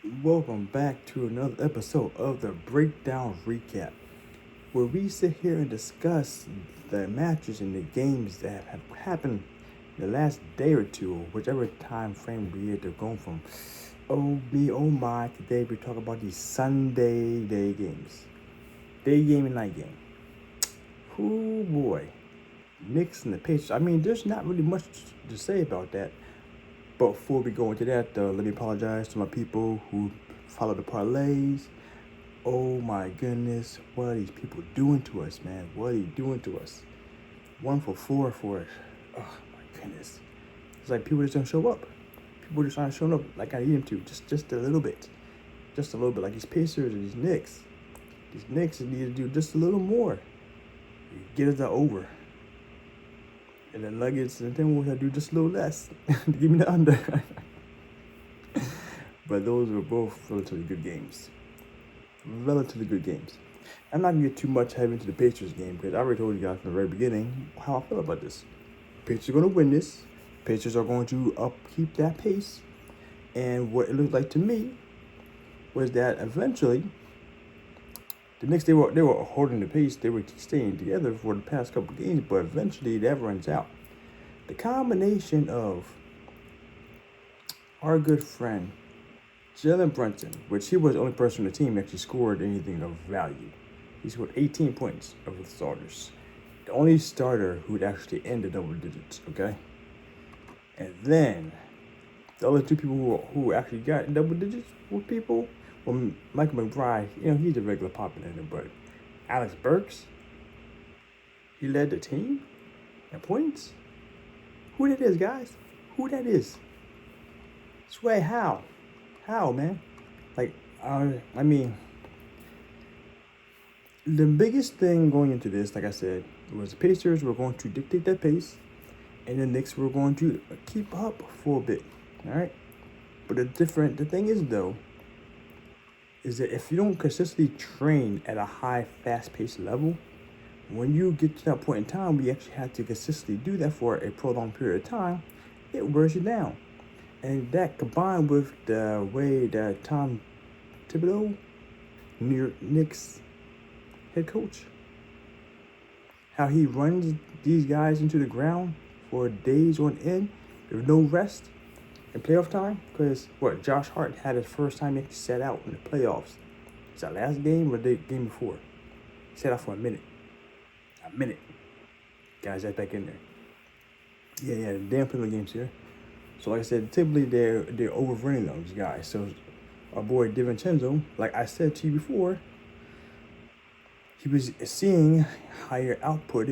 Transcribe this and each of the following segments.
Welcome back to another episode of the Breakdown Recap, where we sit here and discuss the matches and the games that have happened in the last day or two, or whichever time frame they're going from. Oh me, oh my, today we talk about these Sunday day games. Day game and night game. Oh boy. Knicks and the Pacers. I mean, there's not really much to say about that. But before we go into that, let me apologize to my people who follow the parlays. Oh my goodness, what are these people doing to us, man? What are you doing to us? 1 for 4 for it. Oh my goodness. It's like people just don't show up. People just aren't showing up like I need them to. Just a little bit. Just a little bit. Like these Pacers and these Knicks. These Knicks need to do just a little more. Get us the over. And the Nuggets and the Timberwolves do just a little less. Give me the under. But those were both relatively good games. Relatively good games. I'm not going to get too much heavy into the Pacers game because I already told you guys from the very beginning how I feel about this. Pacers are going to win this. Pacers are going to upkeep that pace. And what it looked like to me was that eventually the Knicks, they were holding the pace. They were staying together for the past couple of games, but eventually that runs out. The combination of our good friend Jalen Brunson, which he was the only person on the team that actually scored anything of value. He scored 18 points of the starters. The only starter who'd actually end the double digits, okay? And then the other two people who actually got double digits were people. Well, Michael McBride, he's a regular popular, but Alex Burks, he led the team in points. Who that is, guys? Who that is? Sway, how? How, man? Like, I mean, the biggest thing going into this, like I said, was the Pacers were going to dictate that pace, and the Knicks were going to keep up for a bit, all right? But the thing is, though, is that if you don't consistently train at a high, fast-paced level, when you get to that point in time, we actually have to consistently do that for a prolonged period of time, it wears you down. And that combined with the way that Tom Thibodeau, New York Knicks head coach, how he runs these guys into the ground for days on end with no rest in playoff time, because Josh Hart had his first time he actually sat out in the playoffs. Is that last game or the game before? He sat out for a minute. Guys, that's back in there. Yeah, the damn penalty games here. So like I said, typically they're overrunning those guys. So our boy DiVincenzo, like I said to you before, he was seeing higher output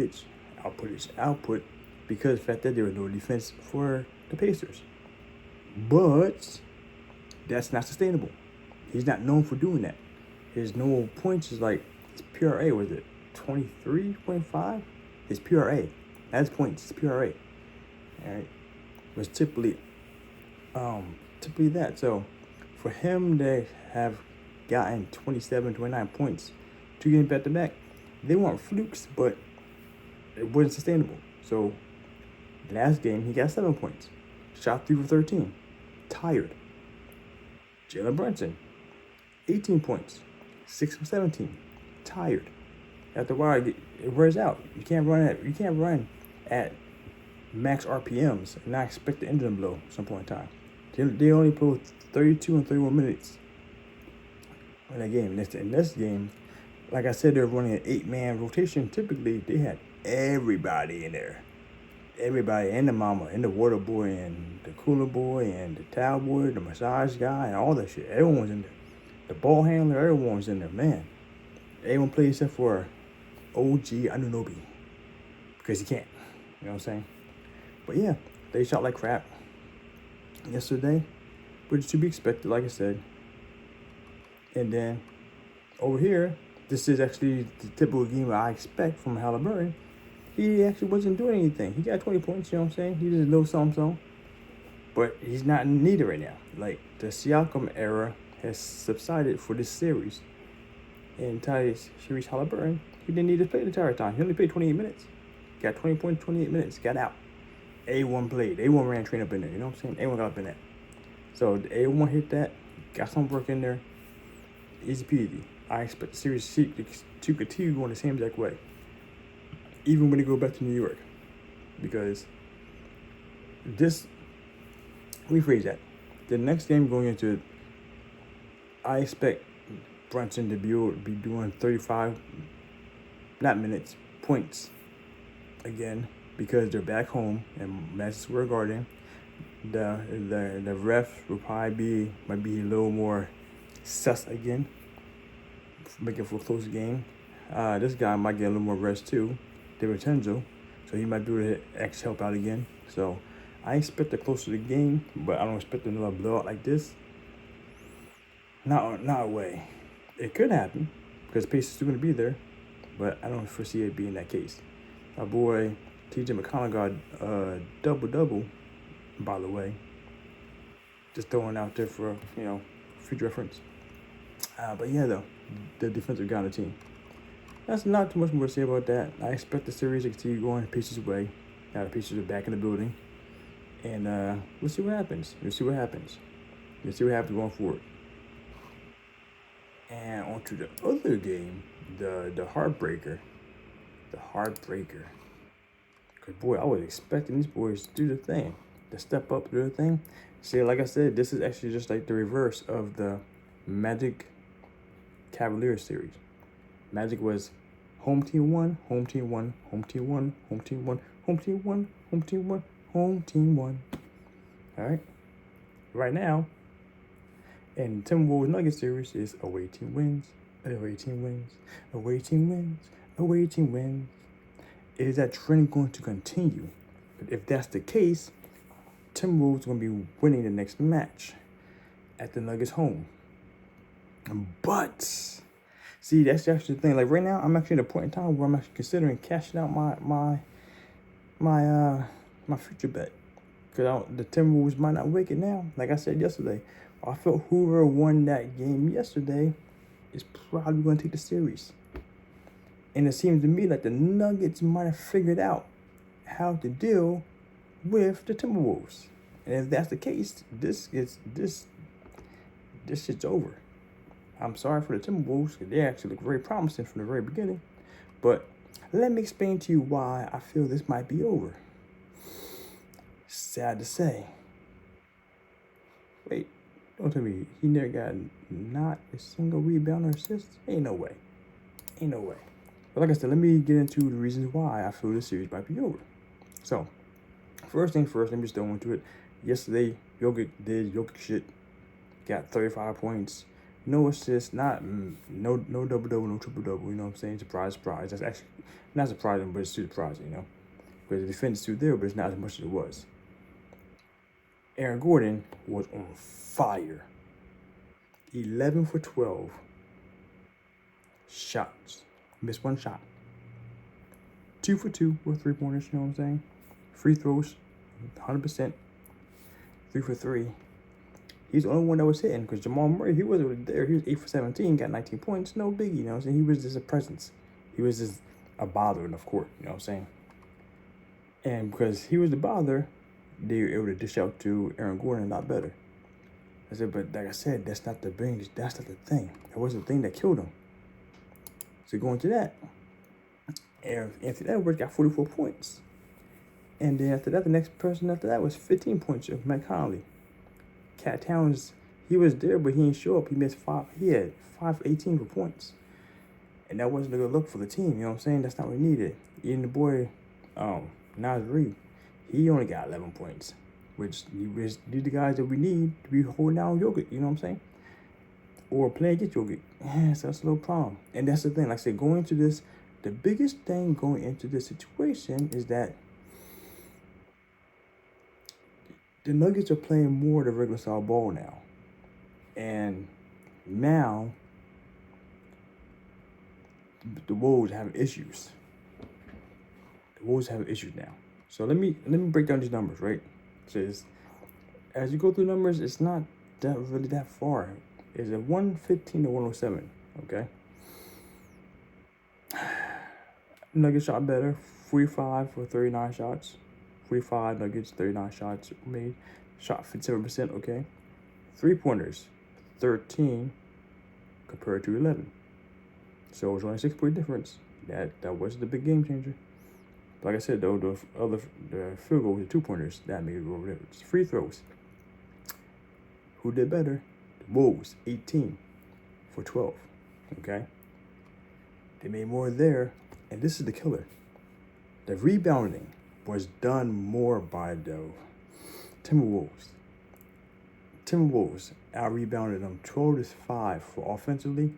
because of the fact that there was no defense for the Pacers. But that's not sustainable. He's not known for doing that. His normal points is like, his PRA, was it 23.5? His PRA. That's points, his PRA. Alright. Was typically that. So for him to have gotten 27, 29 points 2 games back to back, they weren't flukes, but it wasn't sustainable. So last game he got 7 points. Shot 3 for 13. Tired. Jalen Brunson, 18 points, 6 for 17. Tired. After a while, it wears out. You can't run at max RPMs and not expect the engine to blow at some point in time. They only played 32 and 31 minutes in that game. In this game, like I said, they're running an 8-man rotation. Typically, they had everybody in there. Everybody, and the mama, and the water boy, and the cooler boy, and the towel boy, the massage guy, and all that shit. Everyone was in there. The ball handler, everyone was in there, man. Everyone played except for OG Anunoby. Because he can't. You know what I'm saying? But yeah, they shot like crap yesterday. Which is to be expected, like I said. And then, over here, this is actually the typical game I expect from Halliburton. He actually wasn't doing anything. He got 20 points, you know what I'm saying? He did a little something. But he's not needed right now. Like, the Siakam era has subsided for this series. And Tyrese Halliburton, he didn't need to play the entire time. He only played 28 minutes. Got 20 points, 28 minutes, got out. A1 played. A1 ran train up in there, you know what I'm saying? A1 got up in that. So the A1 hit that, got some work in there. Easy peasy. I expect the series to continue going the same exact way, even when they go back to New York, because this, rephrase that. The next game going into it, I expect Brunson to be doing 35, not minutes, points again, because they're back home in Madison Square Garden. The ref will probably might be a little more sus again, making for a close game. This guy might get a little more rest too, DiVincenzo, so he might be able to actually help out again. So I expect a closer to the game, but I don't expect another blowout like this. Not a way. It could happen because Pacers still going to be there, but I don't foresee it being that case. My boy T.J. McConnell got double-double, by the way. Just throwing out there for, future reference. But yeah, though, the defensive guy on the team. That's not too much more to say about that. I expect the series to continue going the Pacers' way. Now the Pacers are back in the building. And we'll see what happens. We'll see what happens going forward. And on to the other game, the heartbreaker. The heartbreaker. Because, boy, I was expecting these boys to do the thing. To step up, do the thing. See, like I said, this is actually just like the reverse of the Magic Cavaliers series. Magic was home team won, home team won, home team won, home team won, home team won, home team won, home team won. All right? Right now, and Timberwolves Nuggets series is away team wins, away team wins, away team wins, away team wins. Is that trend going to continue? But if that's the case, Timberwolves are going to be winning the next match at the Nuggets home. But see, that's actually the thing. Like right now, I'm actually at a point in time where I'm actually considering cashing out my future bet, because the Timberwolves might not make it now. Like I said yesterday, I felt whoever won that game yesterday is probably going to take the series. And it seems to me like the Nuggets might have figured out how to deal with the Timberwolves. And if that's the case, this shit's over. I'm sorry for the Timberwolves, because they actually look very promising from the very beginning. But let me explain to you why I feel this might be over. Sad to say. Wait, don't tell me he never got not a single rebound or assist? Ain't no way. But like I said, let me get into the reasons why I feel this series might be over. So, first thing first, let me just throw into it. Yesterday, Jokic did Jokic shit. Got 35 points. No assists, no double-double, no triple-double, you know what I'm saying? Surprise. That's actually not surprising, but it's too surprising, Because the defense is still there, but it's not as much as it was. Aaron Gordon was on fire. 11 for 12 shots. Missed one shot. 2 for 2 with 3-pointers, you know what I'm saying? Free throws, 100%. 3 for 3. He's the only one that was hitting, because Jamal Murray, he wasn't there. He was 8 for 17, got 19 points. No biggie, you know what I'm saying? He was just a presence. He was just a bother in the court, you know what I'm saying? And because he was the bother, they were able to dish out to Aaron Gordon a lot better. I said, but like I said, that's not the thing. That's not the thing. That wasn't the thing that killed him. So going to that, Anthony Edwards got 44 points. And then after that, the next person after that was 15 points of Mike Conley. Cat Towns, he was there, but he didn't show up. He missed 5. He had 5 for 18 for points. And that wasn't a good look for the team, you know what I'm saying? That's not what we needed. Even the boy, Nas Reed, he only got 11 points, which these are the guys that we need to be holding down Jokic, you know what I'm saying? Or playing against Jokic. Yeah, so that's a little problem. And that's the thing. Like I said, going into this, the biggest thing going into this situation is that the Nuggets are playing more of the regular style ball now. And now the Wolves have issues. Now. So let me break down these numbers, right? So as you go through numbers, it's not really that far. It's a 115 to 107, okay? Nuggets shot better, 45 for 39 shots. 45 Nuggets, 39 shots made. Shot 57%, okay? 3-pointers, 13 compared to 11. So it was only a 6-point difference. That wasn't the big game changer. Like I said, though, the field goals, the 2-pointers, that made it over there. It's free throws. Who did better? The Wolves, 18 for 12. Okay? They made more there. And this is the killer. The rebounding was done more by the Timberwolves. Timberwolves out-rebounded them 12-5 for offensively,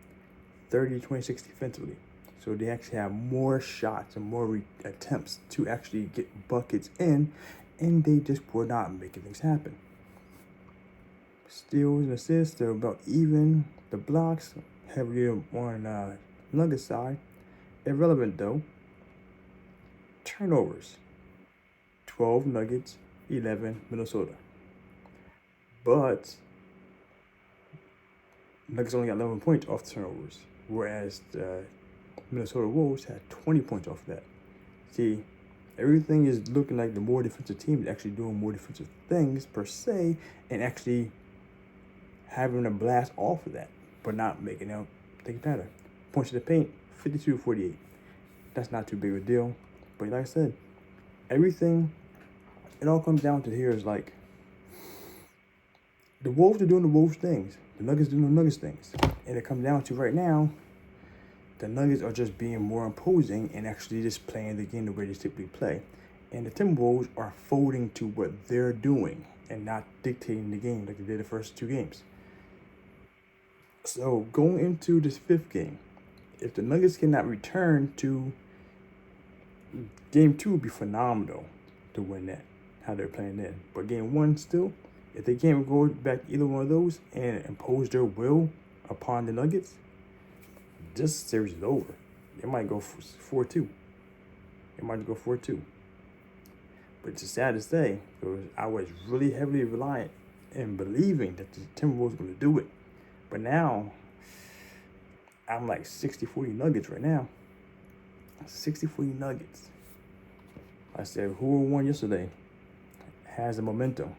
30-26 defensively. So they actually have more shots and more attempts to actually get buckets in, and they just were not making things happen. Steals and assists, they're about even. The blocks, heavily on Nuggets side. Irrelevant, though. Turnovers, 12 Nuggets, 11 Minnesota. But Nuggets only got 11 points off the turnovers, whereas the Minnesota Wolves had 20 points off that. See, everything is looking like the more defensive team is actually doing more defensive things per se, and actually having a blast off of that, but not making them think better. Points to the paint, 52-48. That's not too big of a deal. But like I said, everything, it all comes down to here is like, the Wolves are doing the Wolves things. The Nuggets doing the Nuggets things. And it comes down to right now, the Nuggets are just being more imposing and actually just playing the game the way they typically play. And the Timberwolves are folding to what they're doing and not dictating the game like they did the first 2 games. So going into this 5th game, if the Nuggets cannot return to game 2, would be phenomenal to win that, how they're playing then. But game 1 still, if they can't go back to either one of those and impose their will upon the Nuggets, this series is over. It might go 4-2. It might go 4-2. But it's sad to say, because I was really heavily reliant in believing that the Timberwolves were going to do it. But now, I'm like 60-40 Nuggets right now. 60-40 Nuggets. I said, who won yesterday has the momentum.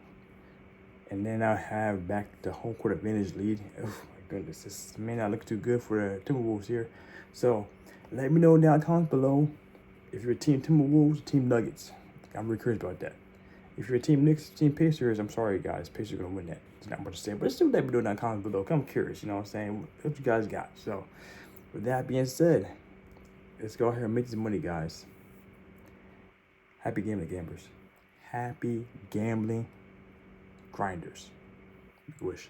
And then I have back the home court advantage lead. Oh my goodness, this may not look too good for the Timberwolves here. So let me know down in the comments below if you're a team Timberwolves, team Nuggets. I'm really curious about that. If you're a team Knicks, team Pacers, I'm sorry guys, Pacers are gonna win that. It's not much to say, but still let me know down in the comments below. I'm curious, you know what I'm saying? What you guys got? So with that being said, let's go ahead and make this money, guys. Happy gambling, gamblers. Happy gambling grinders. Wish.